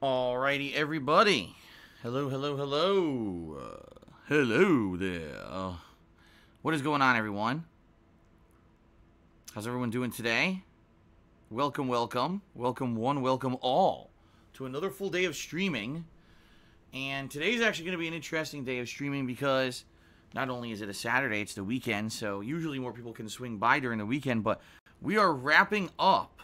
Alrighty, everybody. Hello, hello, hello. Hello there. What is going on, everyone? How's everyone doing today? Welcome, welcome. Welcome one, welcome all to another full day of streaming. And today's actually going to be an interesting day of streaming because not only is it a Saturday, it's the weekend, so usually more people can swing by during the weekend, but we are wrapping up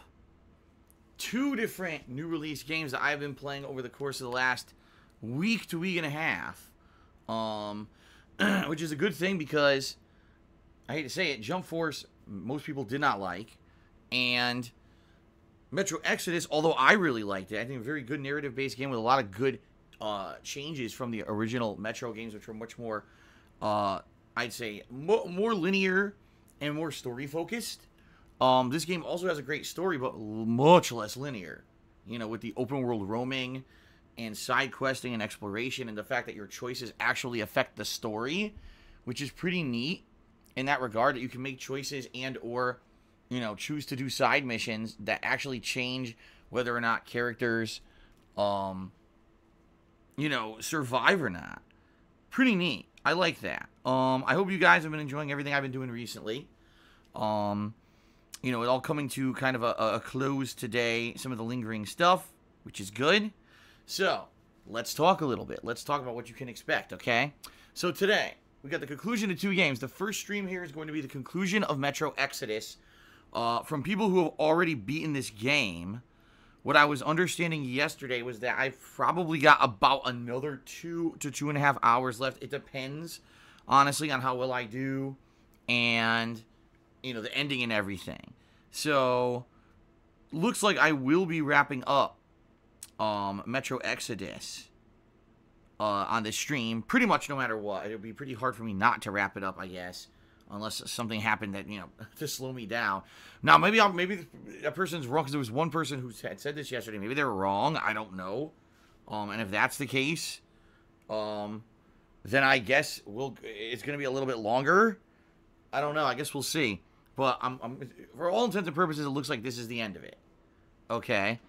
two different new release games that I've been playing over the course of the last week to week and a half, which is a good thing because I hate to say it, Jump Force most people did not like, and Metro Exodus, although I really liked it, I think a very good narrative-based game with a lot of good changes from the original Metro games, which were much more, I'd say, more linear and more story-focused. This game also has a great story, but much less linear. You know, with the open world roaming and side questing and exploration, and the fact that your choices actually affect the story, which is pretty neat in that regard, that you can make choices and or, you know, choose to do side missions that actually change whether or not characters, you know, survive or not. Pretty neat. I like that. I hope you guys have been enjoying everything I've been doing recently. You know, it all coming to kind of a close today. Some of the lingering stuff, which is good. So, let's talk a little bit. Let's talk about what you can expect, okay? So today, we got the conclusion of two games. The first stream here is going to be the conclusion of Metro Exodus. From people who have already beaten this game, what I was understanding yesterday was that I've probably got about another 2 to 2.5 hours left. It depends, honestly, on how well I do and, you know, the ending and everything. So, looks like I will be wrapping up Metro Exodus on this stream, pretty much no matter what. It'll be pretty hard for me not to wrap it up, I guess, unless something happened that, you know, to slow me down. Now, maybe that person's wrong, because there was one person who had said this yesterday. Maybe they were wrong. I don't know. And if that's the case, then I guess it's going to be a little bit longer. I don't know. I guess we'll see. But for all intents and purposes, it looks like this is the end of it. Okay.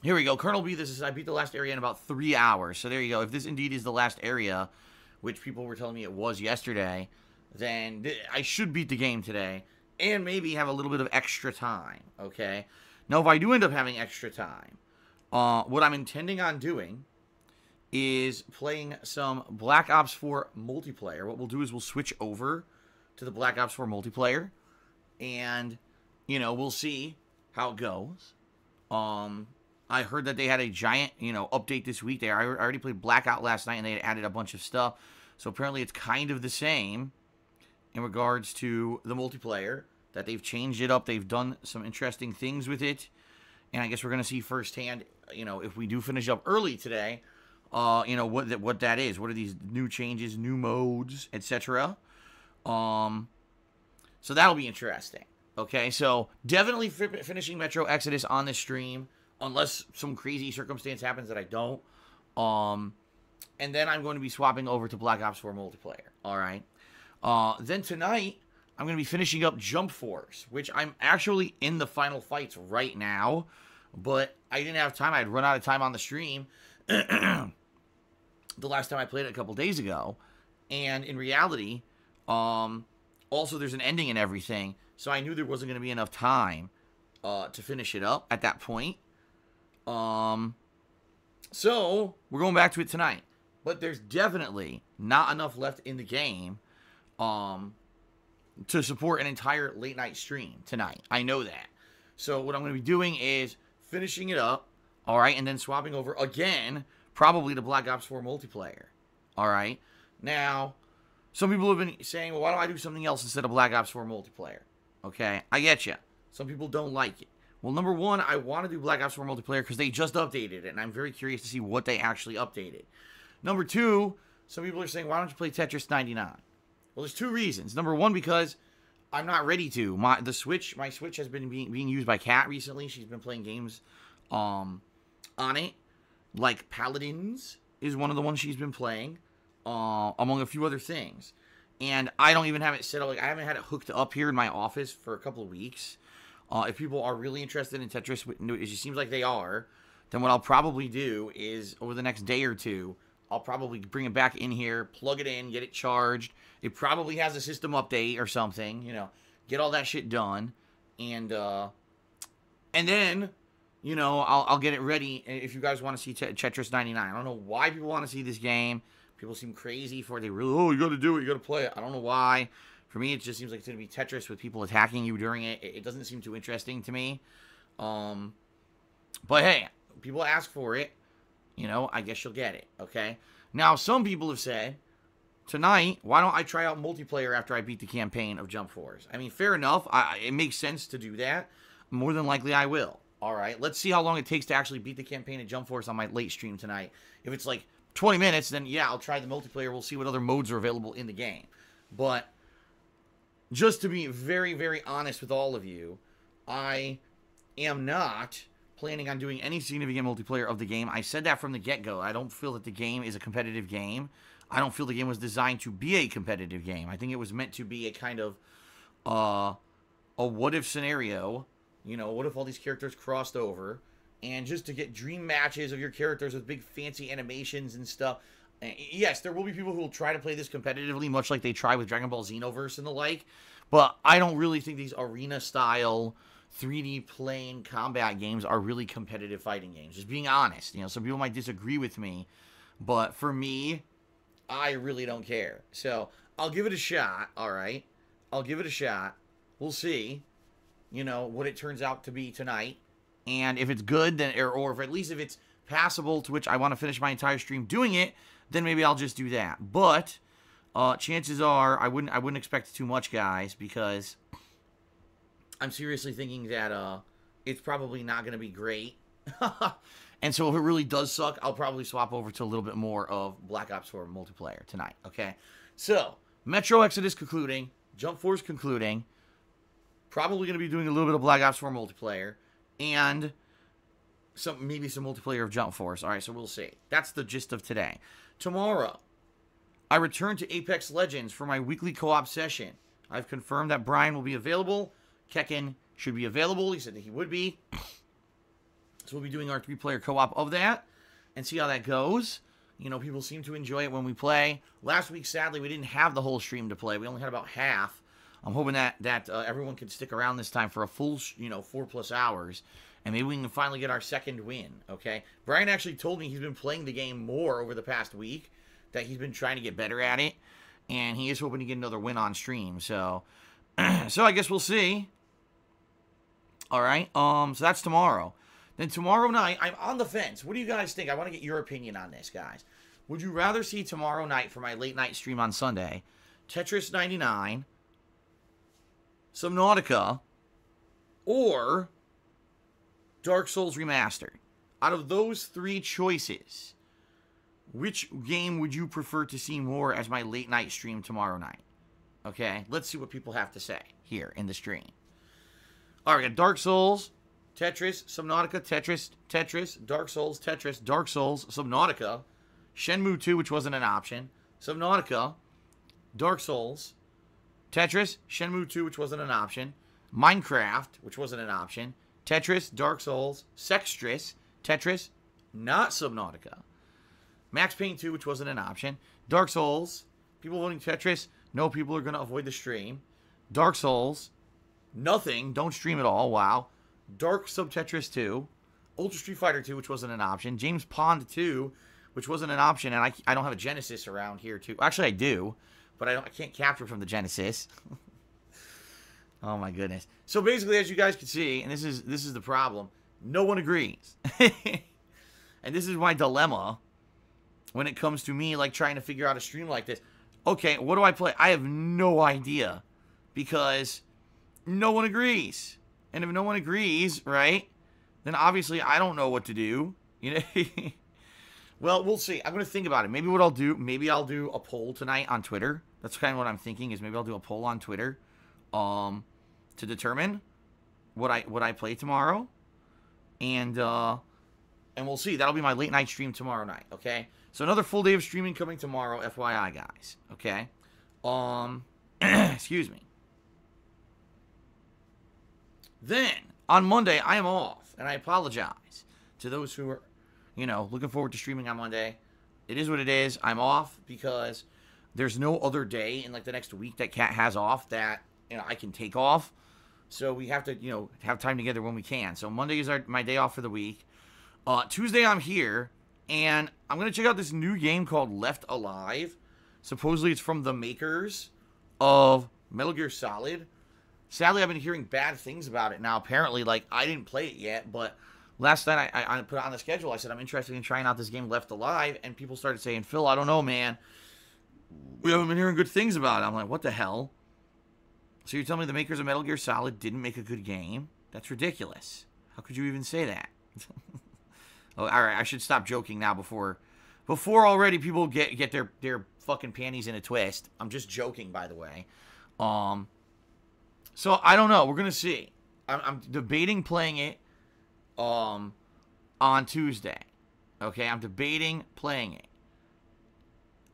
Here we go. Colonel B, I beat the last area in about 3 hours. So there you go. If this indeed is the last area, which people were telling me it was yesterday, then I should beat the game today and maybe have a little bit of extra time. Okay. Now, if I do end up having extra time, what I'm intending on doing is playing some Black Ops 4 multiplayer. What we'll do is we'll switch over to the Black Ops 4 multiplayer, and, you know, we'll see how it goes. I heard that they had a giant, you know, update this week. I already played Blackout last night, and they had added a bunch of stuff. So apparently it's kind of the same in regards to the multiplayer, that they've changed it up. They've done some interesting things with it, and I guess we're going to see firsthand, you know, if we do finish up early today, you know, what that is. What are these new changes, new modes, etc.? So that'll be interesting. Okay, so definitely finishing Metro Exodus on this stream, unless some crazy circumstance happens that I don't. And then I'm going to be swapping over to Black Ops 4 multiplayer. All right. Then tonight, I'm going to be finishing up Jump Force, which I'm actually in the final fights right now, but I didn't have time. I had run out of time on the stream the last time I played it a couple days ago. And in reality, also there's an ending and everything, so I knew there wasn't going to be enough time to finish it up at that point. So we're going back to it tonight, but there's definitely not enough left in the game to support an entire late night stream tonight. I know that. So what I'm going to be doing is finishing it up, all right, and then swapping over again, probably to Black Ops 4 multiplayer. All right. Now, some people have been saying, well, why don't I do something else instead of Black Ops 4 multiplayer? Okay, I get you. Some people don't like it. Well, number one, I want to do Black Ops 4 multiplayer because they just updated it, and I'm very curious to see what they actually updated. Number two, some people are saying, why don't you play Tetris 99? Well, there's two reasons. Number one, because I'm not ready to. My Switch has been being used by Kat recently. She's been playing games on it, like Paladins is one of the ones she's been playing, among a few other things. And I don't even have it set up. Like, I haven't had it hooked up here in my office for a couple of weeks. If people are really interested in Tetris, it seems like they are, then what I'll probably do is over the next day or two, I'll probably bring it back in here, plug it in, get it charged. It probably has a system update or something, you know, get all that shit done, and then, you know, I'll get it ready if you guys want to see Tetris 99. I don't know why people want to see this game. People seem crazy for it. They really, oh, you got to do it, you got to play it. I don't know why. For me, it just seems like it's going to be Tetris with people attacking you during it. It doesn't seem too interesting to me. But hey, people ask for it. You know, I guess you'll get it, okay? Now, some people have said, tonight, why don't I try out multiplayer after I beat the campaign of Jump Force? I mean, fair enough. It makes sense to do that. More than likely, I will. All right, let's see how long it takes to actually beat the campaign of Jump Force on my late stream tonight. If it's like 20 minutes, then yeah, I'll try the multiplayer. We'll see what other modes are available in the game. But just to be very, very honest with all of you, I am not planning on doing any significant multiplayer of the game. I said that from the get-go. I don't feel that the game is a competitive game. I don't feel the game was designed to be a competitive game. I think it was meant to be a kind of a what-if scenario. You know, what if all these characters crossed over? And just to get dream matches of your characters with big fancy animations and stuff. Yes, there will be people who will try to play this competitively, much like they try with Dragon Ball Xenoverse and the like. But I don't really think these arena-style 3D plane combat games are really competitive fighting games. Just being honest. You know, some people might disagree with me. But for me, I really don't care. So, I'll give it a shot, alright? I'll give it a shot. We'll see, you know, what it turns out to be tonight. And if it's good, then or if at least if it's passable, to which I want to finish my entire stream doing it, then maybe I'll just do that. But chances are I wouldn't expect too much, guys, because I'm seriously thinking that it's probably not going to be great. And so if it really does suck, I'll probably swap over to a little bit more of Black Ops 4 multiplayer tonight, okay? So, Metro Exodus concluding, Jump Force concluding, probably going to be doing a little bit of Black Ops 4 multiplayer, and maybe some multiplayer of Jump Force. All right, so we'll see. That's the gist of today. Tomorrow, I return to Apex Legends for my weekly co-op session. I've confirmed that Brian will be available. Kekken should be available. He said that he would be. So we'll be doing our 3-player co-op of that and see how that goes. You know, people seem to enjoy it when we play. Last week, sadly, we didn't have the whole stream to play. We only had about half. I'm hoping that everyone can stick around this time for a full, 4+ hours. And maybe we can finally get our second win, okay? Brian actually told me he's been playing the game more over the past week, that he's been trying to get better at it. And he is hoping to get another win on stream, so so I guess we'll see. All right, so that's tomorrow. Then tomorrow night, I'm on the fence. What do you guys think? I want to get your opinion on this, guys. Would you rather see tomorrow night for my late night stream on Sunday, Tetris 99, Subnautica, or Dark Souls Remastered? Out of those 3 choices, which game would you prefer to see more as my late night stream tomorrow night? Okay, let's see what people have to say here in the stream. All right, we got Dark Souls, Tetris, Subnautica, Tetris, Dark Souls, Tetris, Dark Souls, Subnautica, Shenmue 2, which wasn't an option, Subnautica, Dark Souls, Tetris, Shenmue 2, which wasn't an option, Minecraft, which wasn't an option, Tetris, Dark Souls, Sextris, Tetris, not Subnautica, Max Payne 2, which wasn't an option, Dark Souls, people voting Tetris, no, people are going to avoid the stream, Dark Souls, nothing, don't stream at all, wow, Dark Sub Tetris 2, Ultra Street Fighter 2, which wasn't an option, James Pond 2, which wasn't an option, and I don't have a Genesis around here, too. Actually, I do, but I can't capture from the Genesis. Oh, my goodness. So, basically, as you guys can see, and this is the problem, no one agrees. And this is my dilemma when it comes to me, like, trying to figure out a stream like this. Okay, what do I play? I have no idea, because no one agrees. And if no one agrees, right, then obviously I don't know what to do. You know? Well, we'll see. I'm going to think about it. Maybe what I'll do, maybe I'll do a poll tonight on Twitter. That's kind of what I'm thinking, is maybe I'll do a poll on Twitter to determine what I play tomorrow. And we'll see. That'll be my late night stream tomorrow night, okay? So another full day of streaming coming tomorrow, FYI, guys, okay? Excuse me. Then, on Monday, I am off, and I apologize to those who are, looking forward to streaming on Monday. It is what it is. I'm off because there's no other day in, like, the next week that Cat has off that, I can take off. So we have to, have time together when we can. So Monday is my day off for the week. Tuesday, I'm here, and I'm going to check out this new game called Left Alive. Supposedly, it's from the makers of Metal Gear Solid. Sadly, I've been hearing bad things about it now. Apparently, like, I didn't play it yet, but last night I put it on the schedule. I said, I'm interested in trying out this game, Left Alive, and people started saying, Phil, I don't know, man. We haven't been hearing good things about it. I'm like, what the hell? So you're telling me the makers of Metal Gear Solid didn't make a good game? That's ridiculous. How could you even say that? Oh, all right, I should stop joking now before already people get their fucking panties in a twist. I'm just joking, by the way. So I don't know. We're gonna see. I'm debating playing it on Tuesday. Okay, I'm debating playing it.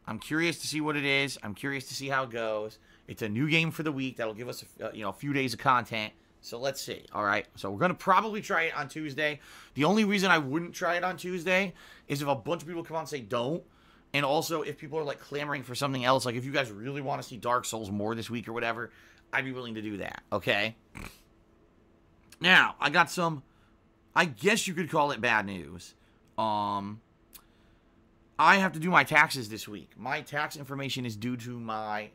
I'm curious to see what it is. I'm curious to see how it goes. It's a new game for the week that'll give us a few days of content. So let's see. All right. So we're gonna probably try it on Tuesday. The only reason I wouldn't try it on Tuesday is if a bunch of people come out and say don't. And also, if people are, like, clamoring for something else, like, if you guys really want to see Dark Souls more this week or whatever, I'd be willing to do that, okay? Now, I got some, I guess you could call it bad news. I have to do my taxes this week. My tax information is due to my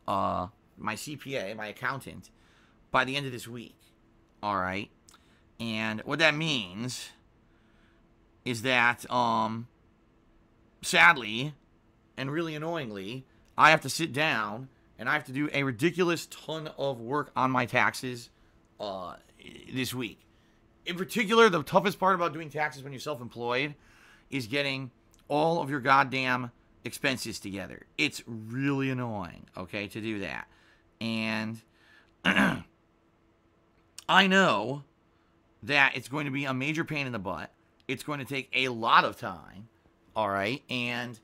CPA, my accountant, by the end of this week, all right? And what that means is that, sadly, and really annoyingly, I have to sit down and I have to do a ridiculous ton of work on my taxes this week. In particular, the toughest part about doing taxes when you're self-employed is getting all of your goddamn expenses together. It's really annoying, okay, to do that. And I know that it's going to be a major pain in the butt. It's going to take a lot of time. All right, and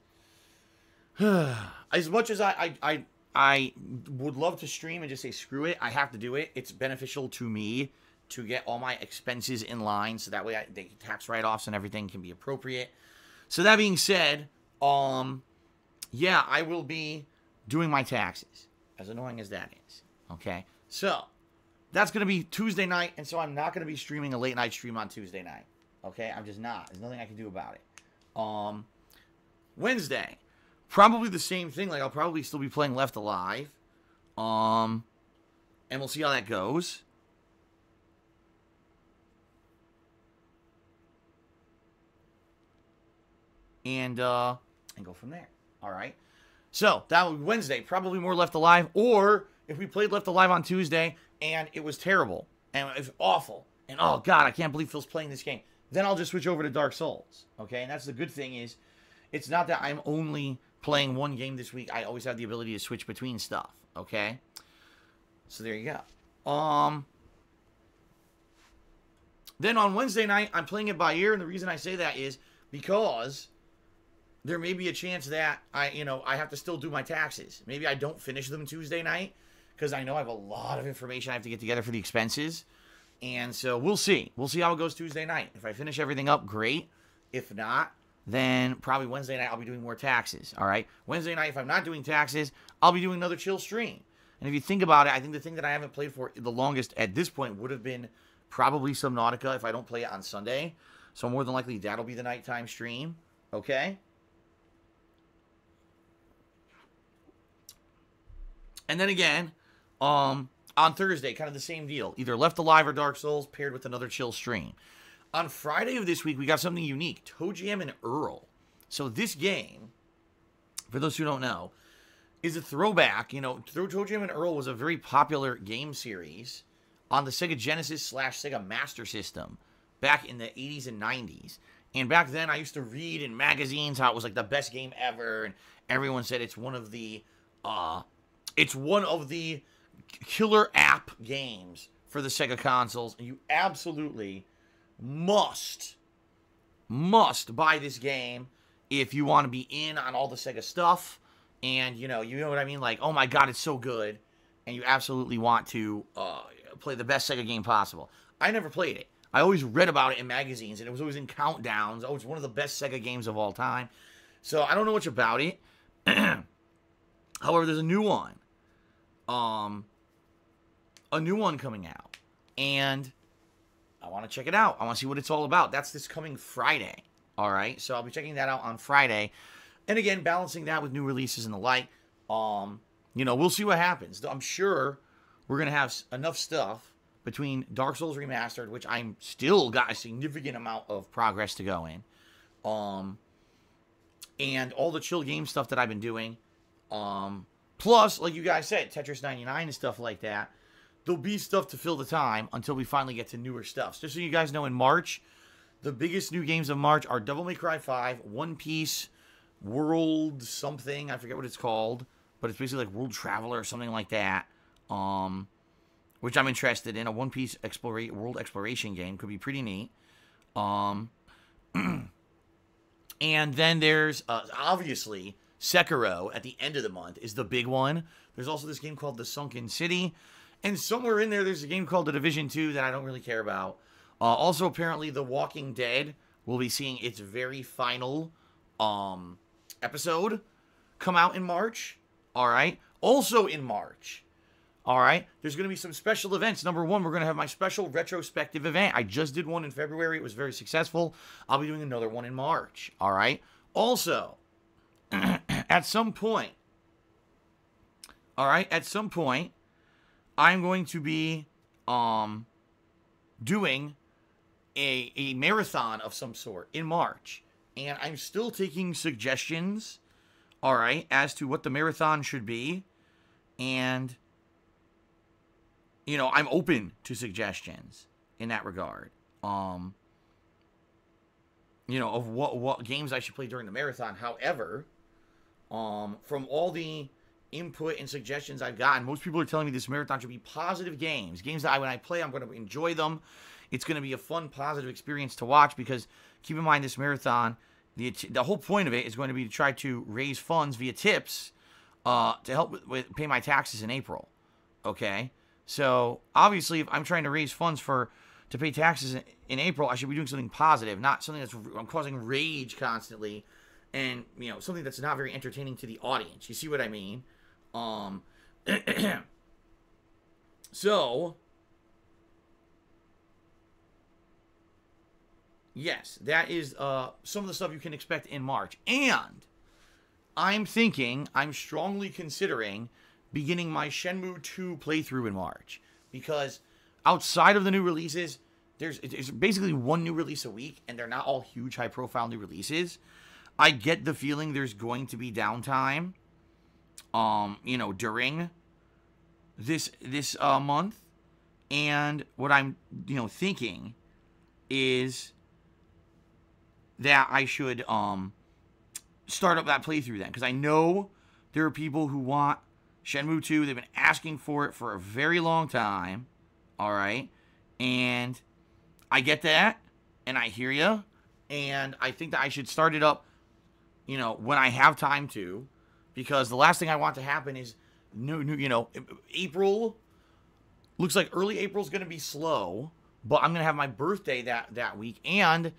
as much as I would love to stream and just say screw it, I have to do it. It's beneficial to me to get all my expenses in line, so that way the tax write-offs and everything can be appropriate. So that being said, yeah, I will be doing my taxes, as annoying as that is. Okay, so that's gonna be Tuesday night, and so I'm not gonna be streaming a late night stream on Tuesday night. Okay, I'm just not. There's nothing I can do about it. Wednesday, probably the same thing. Like, I'll probably still be playing Left Alive. And we'll see how that goes. And go from there. All right. So, that would be Wednesday. Probably more Left Alive. Or, if we played Left Alive on Tuesday, and it was terrible, and it was awful, and oh, God, I can't believe Phil's playing this game, then I'll just switch over to Dark Souls, okay? And that's the good thing is, it's not that I'm only playing one game this week. I always have the ability to switch between stuff, okay? So there you go. Then on Wednesday night, I'm playing it by ear, and the reason I say that is because there may be a chance that I have to still do my taxes. Maybe I don't finish them Tuesday night, because I know I have a lot of information I have to get together for the expenses. And so we'll see. We'll see how it goes Tuesday night. If I finish everything up, great. If not, then probably Wednesday night I'll be doing more taxes, all right? Wednesday night, if I'm not doing taxes, I'll be doing another chill stream. And if you think about it, I think the thing that I haven't played for the longest at this point would have been probably Subnautica if I don't play it on Sunday. So more than likely that'll be the nighttime stream, okay? And then again, on Thursday, kind of the same deal. Either Left Alive or Dark Souls paired with another chill stream. On Friday of this week, we got something unique. Toe Jam and Earl. So this game, for those who don't know, is a throwback. Toe Jam and Earl was a very popular game series on the Sega Genesis / Sega Master System back in the 80s and 90s. And back then, I used to read in magazines how it was like the best game ever, and everyone said it's one of the killer app games for the Sega consoles, and you absolutely must buy this game if you want to be in on all the Sega stuff, and you know what I mean, like, oh my god, it's so good, and you absolutely want to play the best Sega game possible. I never played it. I always read about it in magazines, and it was always in countdowns. Oh, it's one of the best Sega games of all time. So I don't know much about it. However, there's a new one. A new one coming out. And I want to check it out. I want to see what it's all about. That's this coming Friday. All right? So I'll be checking that out on Friday. And again, balancing that with new releases and the like. You know, we'll see what happens. I'm sure we're going to have enough stuff between Dark Souls Remastered, which I'm still got a significant amount of progress to go in, and all the chill game stuff that I've been doing, plus, like you guys said, Tetris 99 and stuff like that. There'll be stuff to fill the time until we finally get to newer stuff. Just so you guys know, in March, the biggest new games of March are Devil May Cry 5, One Piece, World something, I forget what it's called, but it's basically like World Traveler or something like that, which I'm interested in. A One Piece world exploration game could be pretty neat. And then there's, obviously, Sekiro at the end of the month is the big one. There's also this game called The Sunken City. And somewhere in there's a game called The Division 2 that I don't really care about. Also, apparently, The Walking Dead will be seeing its very final episode come out in March. All right. Also in March. All right. There's going to be some special events. Number one, we're going to have my special retrospective event. I just did one in February. It was very successful. I'll be doing another one in March. All right. Also, at some point, I'm going to be doing a marathon of some sort in March. And I'm still taking suggestions, all right, as to what the marathon should be. And, you know, I'm open to suggestions in that regard. You know, of what games I should play during the marathon. However, from all the input and suggestions I've gotten, most people are telling me this marathon should be positive games. Games that when I play, I'm going to enjoy them. It's going to be a fun, positive experience to watch because, keep in mind, this marathon, the whole point of it is going to be to try to raise funds via tips to help with pay my taxes in April. Okay? So, obviously, if I'm trying to raise funds to pay taxes in April, I should be doing something positive, not something that's causing rage constantly and, you know, something that's not very entertaining to the audience. You see what I mean? So, yes, that is some of the stuff you can expect in March. And I'm strongly considering beginning my Shenmue 2 playthrough in March. Because outside of the new releases, there's basically one new release a week, and they're not all huge, high-profile new releases. I get the feeling there's going to be downtime, you know, during this month. And what I'm, you know, thinking is that I should start up that playthrough then, because I know there are people who want Shenmue 2. They've been asking for it for a very long time. All right, and I get that, and I hear you, and I think that I should start it up, you know, when I have time to, because the last thing I want to happen is you know, April looks like early April's going to be slow, but I'm going to have my birthday that week, and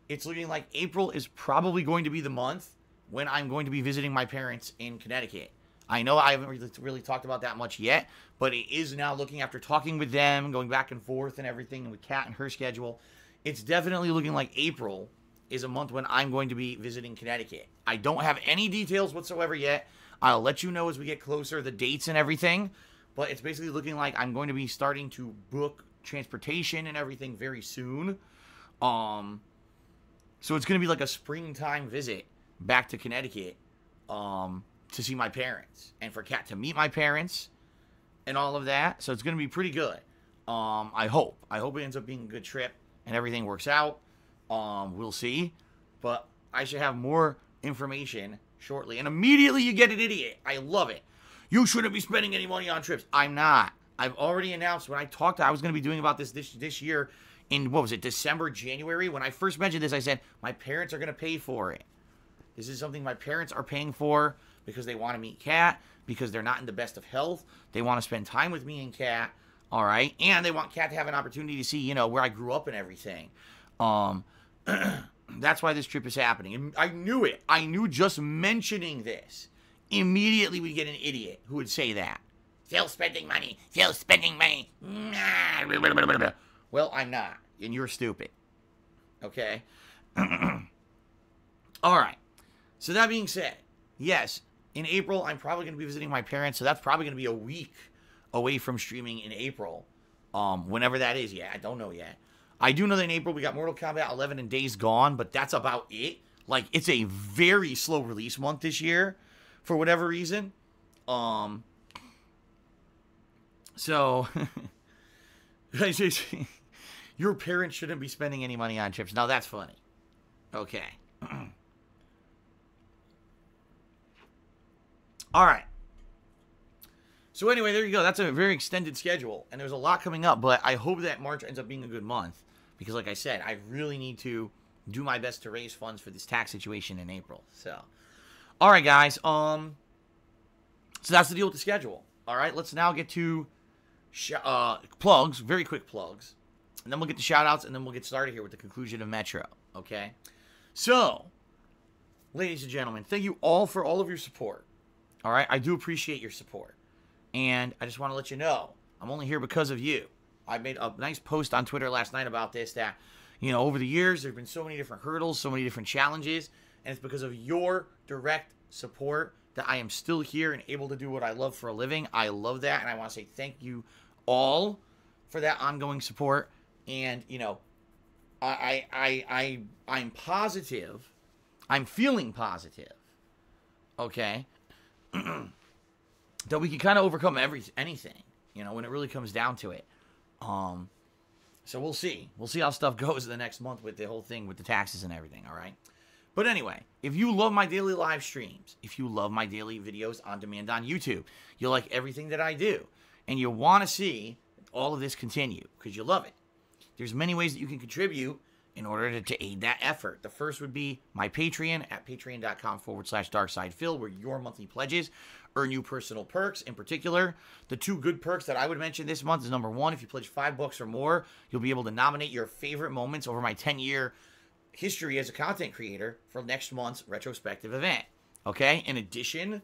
it's looking like April is probably going to be the month when I'm going to be visiting my parents in Connecticut. I know I haven't really talked about that much yet, but it is now looking, after talking with them, going back and forth and everything, and with Kat and her schedule, it's definitely looking like April is a month when I'm going to be visiting Connecticut. I don't have any details whatsoever yet. I'll let you know as we get closer, the dates and everything, but it's basically looking like I'm going to be starting to book transportation and everything very soon. So it's going to be like a springtime visit back to Connecticut, to see my parents, and for Kat to meet my parents and all of that. So it's going to be pretty good. I hope it ends up being a good trip and everything works out. We'll see, but I should have more information shortly. And immediately you get an idiot. I love it. You shouldn't be spending any money on trips. I'm not. I've already announced when I talked, I was going to be doing about this year in, what was it, December, January? When I first mentioned this, I said, my parents are going to pay for it. This is something my parents are paying for because they want to meet Kat, because they're not in the best of health. They want to spend time with me and Kat. All right, and they want Kat to have an opportunity to see, you know, where I grew up and everything. That's why this trip is happening. And I knew it. I knew just mentioning this immediately we'd get an idiot who would say that. Still spending money. Still spending money. Well, I'm not, and you're stupid. Okay? All right. So that being said, yes, in April, I'm probably going to be visiting my parents, so that's probably going to be a week away from streaming in April. Whenever that is, I don't know yet. I do know that in April we got Mortal Kombat 11 and Days Gone, but that's about it. Like, it's a very slow release month this year, for whatever reason. So, your parents shouldn't be spending any money on chips. Now, that's funny. Okay. All right. So anyway, there you go. That's a very extended schedule, and there's a lot coming up, but I hope that March ends up being a good month, because like I said, I really need to do my best to raise funds for this tax situation in April. So, all right, guys. So that's the deal with the schedule. All right, let's now get to plugs, very quick plugs, and then we'll get to shout-outs, and then we'll get started here with the conclusion of Metro, okay? So, ladies and gentlemen, thank you all for all of your support. All right, I do appreciate your support. And I just want to let you know, I'm only here because of you. I made a nice post on Twitter last night about this, that, you know, over the years, there have been so many different hurdles, so many different challenges, and it's because of your direct support that I am still here and able to do what I love for a living. I love that, and I want to say thank you all for that ongoing support. And, you know, I'm positive, I'm feeling positive, okay, that we can kind of overcome anything, you know, when it really comes down to it. So we'll see. We'll see how stuff goes in the next month with the whole thing with the taxes and everything, all right? But anyway, if you love my daily live streams, if you love my daily videos on demand on YouTube, you like everything that I do, and you want to see all of this continue because you love it, there's many ways that you can contribute in order to aid that effort. The first would be my Patreon at patreon.com/darksidefil, where your monthly pledges earn you personal perks. In particular, the two good perks that I would mention this month is, number one, if you pledge $5 or more, you'll be able to nominate your favorite moments over my 10-year history as a content creator for next month's retrospective event. Okay? In addition,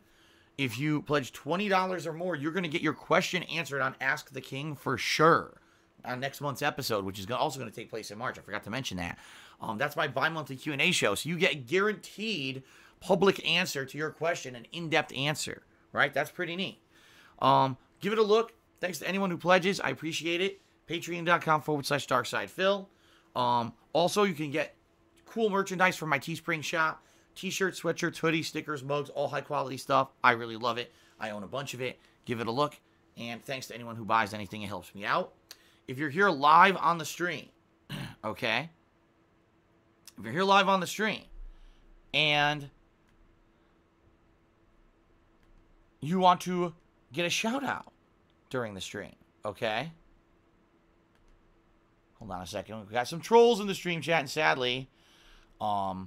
if you pledge $20 or more, you're going to get your question answered on Ask the King for sure on next month's episode, which is also going to take place in March. I forgot to mention that. That's my bi-monthly Q&A show, so you get guaranteed public answer to your question, an in-depth answer, right? That's pretty neat. Give it a look. Thanks to anyone who pledges. I appreciate it. Patreon.com/darksidefil. Also, you can get cool merchandise from my Teespring shop. T-shirts, sweatshirts, hoodies, stickers, mugs, all high-quality stuff. I really love it. I own a bunch of it. Give it a look. And thanks to anyone who buys anything. It helps me out. If you're here live on the stream, okay? If you're here live on the stream and you want to get a shout out during the stream, okay? Hold on a second. We got some trolls in the stream chat, and sadly, there's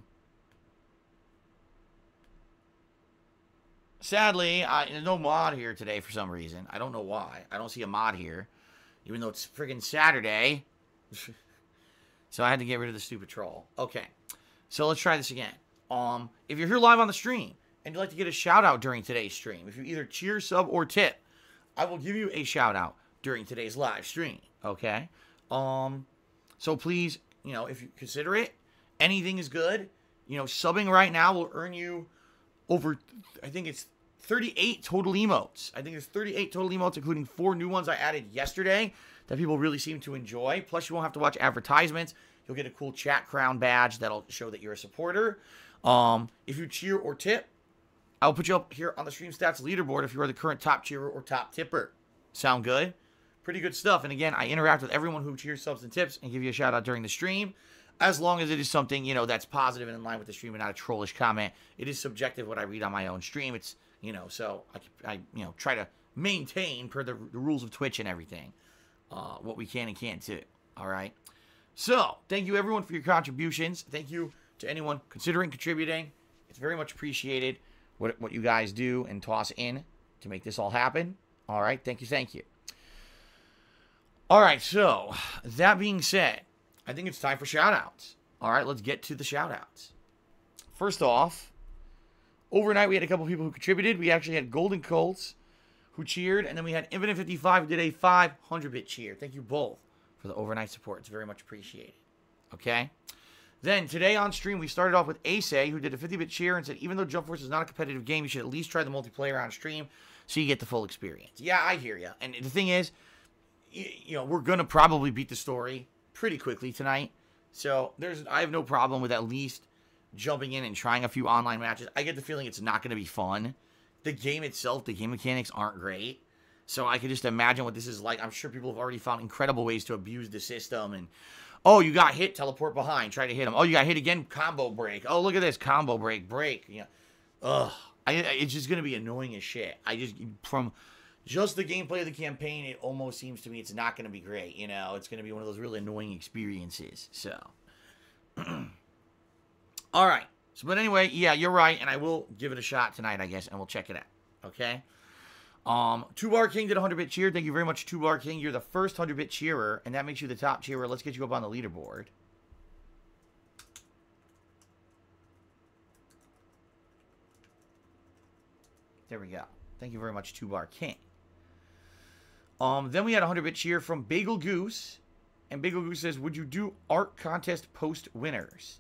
no mod here today for some reason. I don't know why. I don't see a mod here, even though it's friggin' Saturday. So I had to get rid of the stupid troll. Okay, so let's try this again. If you're here live on the stream and you'd like to get a shout out during today's stream, if you either cheer, sub, or tip, I will give you a shout out during today's live stream. Okay, so please, you know, if you consider it, anything is good. You know, subbing right now will earn you over, I think it's 38 total emotes. I think there's 38 total emotes, including 4 new ones I added yesterday that people really seem to enjoy. Plus, you won't have to watch advertisements. You'll get a cool chat crown badge that'll show that you're a supporter. If you cheer or tip, I'll put you up here on the stream stats leaderboard if you are the current top cheerer or top tipper. Sound good? Pretty good stuff. And again, I interact with everyone who cheers, subs, and tips and give you a shout out during the stream, as long as it is something, you know, that's positive and in line with the stream and not a trollish comment. It is subjective what I read on my own stream. It's, you know, so I you know, try to maintain per the rules of Twitch and everything, what we can and can't do. All right. So thank you everyone for your contributions. Thank you to anyone considering contributing. It's very much appreciated what you guys do and toss in to make this all happen. All right. Thank you. Thank you. All right, so that being said, I think it's time for shout-outs. All right, let's get to the shout-outs. First off, overnight we had a couple people who contributed. We actually had Golden Colts who cheered, and then we had Infinite 55 who did a 500-bit cheer. Thank you both for the overnight support. It's very much appreciated. Okay? Then, today on stream, we started off with Ace, who did a 50-bit cheer and said, even though Jump Force is not a competitive game, you should at least try the multiplayer on stream so you get the full experience. Yeah, I hear you. And the thing is, you know, we're going to probably beat the story pretty quickly tonight. So, I have no problem with at least jumping in and trying a few online matches. I get the feeling it's not going to be fun. The game itself, the game mechanics aren't great. So, I can just imagine what this is like. I'm sure people have already found incredible ways to abuse the system. And, oh, you got hit, teleport behind, try to hit him. Oh, you got hit again, combo break. Oh, look at this, combo break. You know, ugh. It's just going to be annoying as shit. From just the gameplay of the campaign, it almost seems to me it's not going to be great. You know, it's going to be one of those really annoying experiences. So, all right. So, but anyway, yeah, you're right, and I will give it a shot tonight, I guess, and we'll check it out. Okay. 2Bar King did a 100-bit cheer. Thank you very much, 2Bar King. You're the first 100-bit cheerer, and that makes you the top cheerer. Let's get you up on the leaderboard. There we go. Thank you very much, 2Bar King. Then we had a 100-bit cheer from Bagel Goose. And Bagel Goose says, would you do art contest post winners?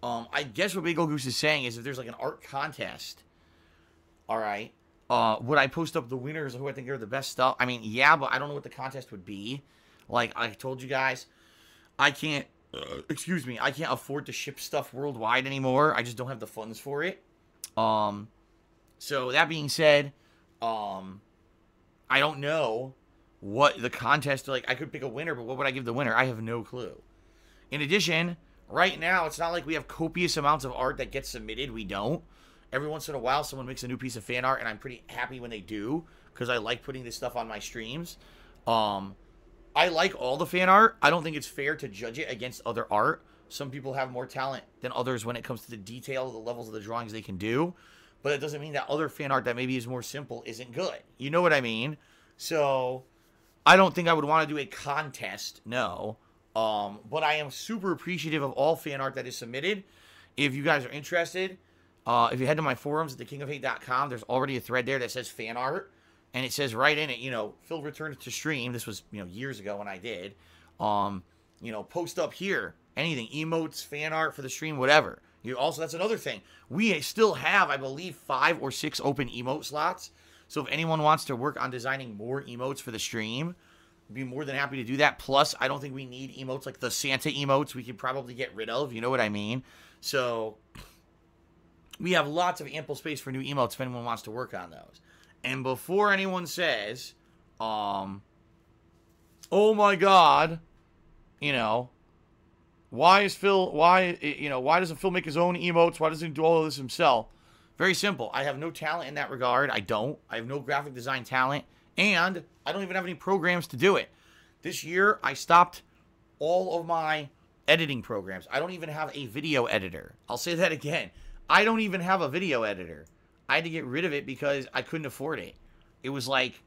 I guess what Bagel Goose is saying is if there's like an art contest, all right, would I post up the winners who I think are the best stuff? I mean, yeah, but I don't know what the contest would be. Like I told you guys, I can't, I can't afford to ship stuff worldwide anymore. I just don't have the funds for it. So that being said, I don't know what the contest, like, I could pick a winner, but what would I give the winner? I have no clue. In addition, right now, it's not like we have copious amounts of art that gets submitted. We don't. Every once in a while, someone makes a new piece of fan art, and I'm pretty happy when they do, because I like putting this stuff on my streams. I like all the fan art. I don't think it's fair to judge it against other art. Some people have more talent than others when it comes to the detail, the levels of the drawings they can do. But it doesn't mean that other fan art that maybe is more simple isn't good. You know what I mean? So, I don't think I would want to do a contest, no. But I am super appreciative of all fan art that is submitted. If you guys are interested, if you head to my forums at thekingofhate.com, there's already a thread there that says fan art. And it says right in it, you know, Phil returns to stream. This was, you know, years ago when I did. You know, post up here. Anything. Emotes, fan art for the stream, whatever. You also, that's another thing. We still have, I believe, 5 or 6 open emote slots. So if anyone wants to work on designing more emotes for the stream, I'd be more than happy to do that. Plus, I don't think we need emotes like the Santa emotes we could probably get rid of. You know what I mean? So we have lots of ample space for new emotes if anyone wants to work on those. And before anyone says, oh my God, you know, why doesn't Phil make his own emotes? Why doesn't he do all of this himself? Very simple. I have no talent in that regard. I have no graphic design talent. And I don't even have any programs to do it. This year, I stopped all of my editing programs. I don't even have a video editor. I'll say that again. I don't even have a video editor. I had to get rid of it because I couldn't afford it. It was like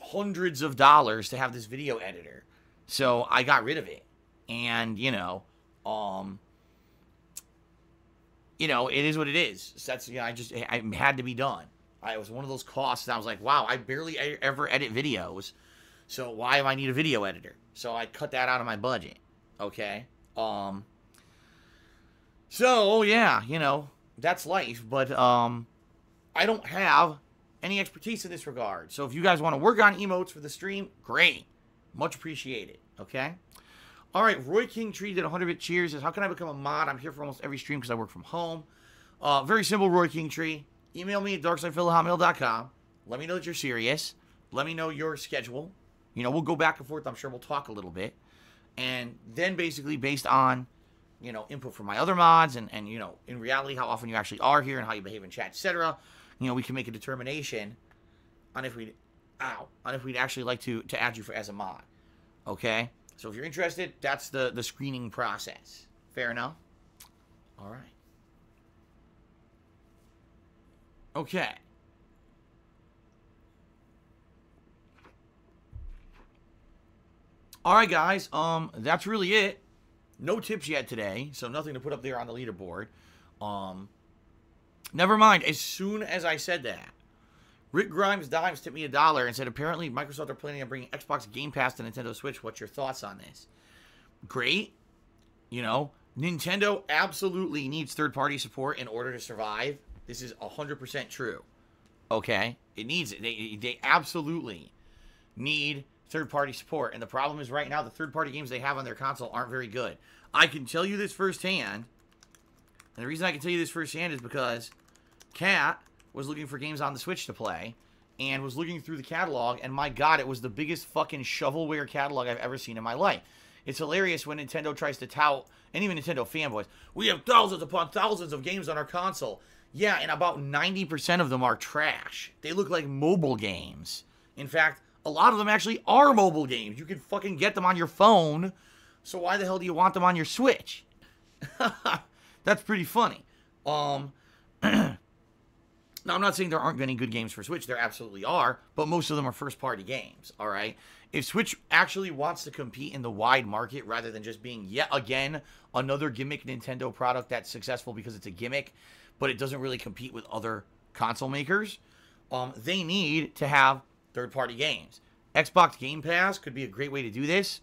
hundreds of dollars to have this video editor. So I got rid of it. And, it is what it is. So that's, I had to be done. It was one of those costs that I was like, wow, I barely ever edit videos. So why do I need a video editor? So I cut that out of my budget. Okay. So yeah, that's life. But, I don't have any expertise in this regard. So if you guys want to work on emotes for the stream, great. Much appreciated. Okay. All right, Roy King Tree did 100-bit cheers. Says, how can I become a mod? I'm here for almost every stream because I work from home. Very simple, Roy King Tree. Email me at darksidephil@hotmail.com. Let me know that you're serious. Let me know your schedule. We'll go back and forth. I'm sure we'll talk a little bit. And then basically based on, input from my other mods and in reality how often you actually are here and how you behave in chat, etc., we can make a determination on if we'd actually like to add you as a mod. Okay? So if you're interested, that's the screening process. Fair enough? All right. Okay. All right, guys. That's really it. No tips yet today, so nothing to put up there on the leaderboard. Never mind. As soon as I said that, Rick Grimes Dimes tipped me $1 and said, apparently Microsoft are planning on bringing Xbox Game Pass to Nintendo Switch. What's your thoughts on this? Great. You know, Nintendo absolutely needs third-party support in order to survive. This is 100% true. Okay? It needs it. They absolutely need third-party support. And the problem is right now the third-party games they have on their console aren't very good. I can tell you this firsthand. And the reason I can tell you this firsthand is because Kat was looking for games on the Switch to play and was looking through the catalog, and my God, it was the biggest fucking shovelware catalog I've ever seen in my life. It's hilarious when Nintendo tries to tout, and even Nintendo fanboys, we have thousands upon thousands of games on our console. Yeah, and about 90% of them are trash. They look like mobile games. In fact, a lot of them actually are mobile games. You can fucking get them on your phone, so why the hell do you want them on your Switch? That's pretty funny. Now, I'm not saying there aren't any good games for Switch. There absolutely are, but most of them are first-party games, all right? If Switch actually wants to compete in the wide market rather than just being, yet again, another gimmick Nintendo product that's successful because it's a gimmick, but it doesn't really compete with other console makers, they need to have third-party games. Xbox Game Pass could be a great way to do this.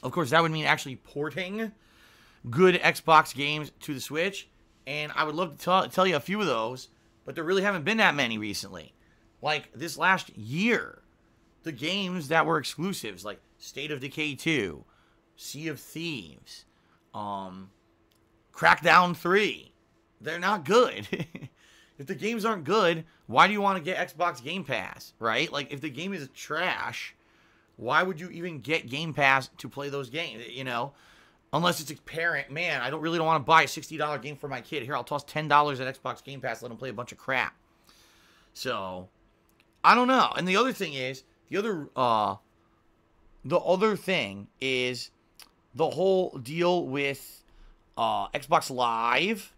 Of course, that would mean actually porting good Xbox games to the Switch. And I would love to tell you a few of those, but there really haven't been that many recently. Like, this last year, the games that were exclusives, like State of Decay 2, Sea of Thieves, Crackdown 3, they're not good. If the games aren't good, why do you want to get Xbox Game Pass, right? Like, if the game is trash, why would you even get Game Pass to play those games, you know? Unless it's a parent, man, I don't want to buy a $60 game for my kid. Here, I'll toss $10 at Xbox Game Pass, let him play a bunch of crap. So, I don't know. And the other thing is, the other thing is the whole deal with Xbox Live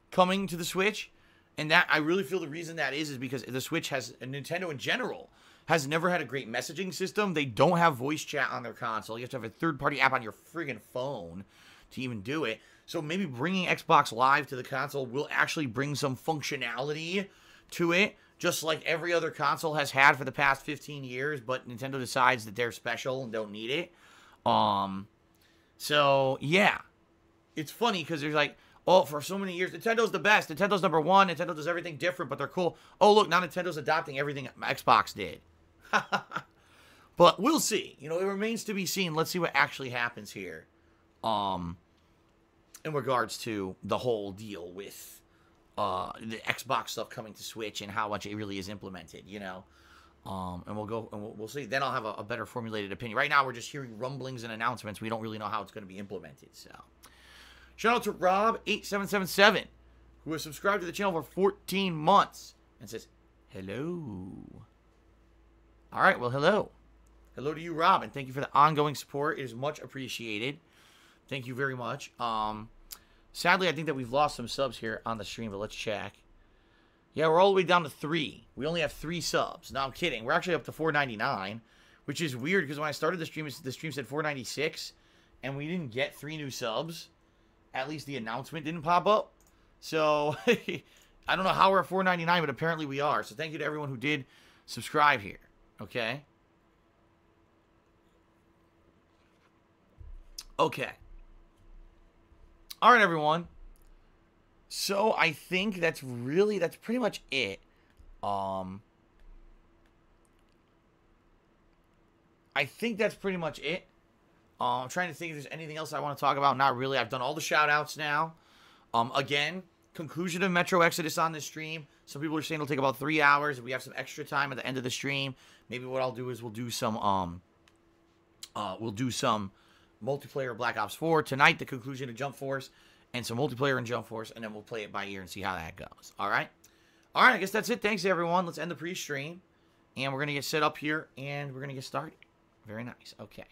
coming to the Switch. And that, I really feel the reason that is because the Switch has, and Nintendo in general, has never had a great messaging system. They don't have voice chat on their console. You have to have a third-party app on your friggin' phone to even do it. So maybe bringing Xbox Live to the console will actually bring some functionality to it, just like every other console has had for the past 15 years, but Nintendo decides that they're special and don't need it. So, yeah. It's funny because there's like, oh, for so many years, Nintendo's the best. Nintendo's number one. Nintendo does everything different, but they're cool. Oh, look, now Nintendo's adopting everything Xbox did. But we'll see. You know, it remains to be seen. Let's see what actually happens here. In regards to the whole deal with the Xbox stuff coming to Switch and how much it really is implemented, you know. And we'll see. Then I'll have a better formulated opinion. Right now, we're just hearing rumblings and announcements. We don't really know how it's going to be implemented. So, shout out to Rob8777, who has subscribed to the channel for 14 months and says, hello. All right, well, hello. Hello to you, Rob, and thank you for the ongoing support. It is much appreciated. Thank you very much. Sadly, I think that we've lost some subs here on the stream, but let's check. Yeah, we're all the way down to 3. We only have 3 subs. No, I'm kidding. We're actually up to 499, which is weird because when I started the stream said 496, and we didn't get 3 new subs. At least the announcement didn't pop up. So, I don't know how we're at 499, but apparently we are. So, thank you to everyone who did subscribe here. Okay. Okay. All right, everyone. So I think that's pretty much it. I think that's pretty much it. I'm trying to think if there's anything else I want to talk about. Not really. I've done all the shout outs now. Again, conclusion of Metro Exodus on this stream. Some people are saying it'll take about 3 hours. If we have some extra time at the end of the stream, maybe what I'll do is we'll do some multiplayer Black Ops 4 tonight, the conclusion of Jump Force, and some multiplayer in Jump Force, and then we'll play it by ear and see how that goes. All right? All right, I guess that's it. Thanks, everyone. Let's end the pre-stream, and we're going to get set up here, and we're going to get started. Very nice. Okay.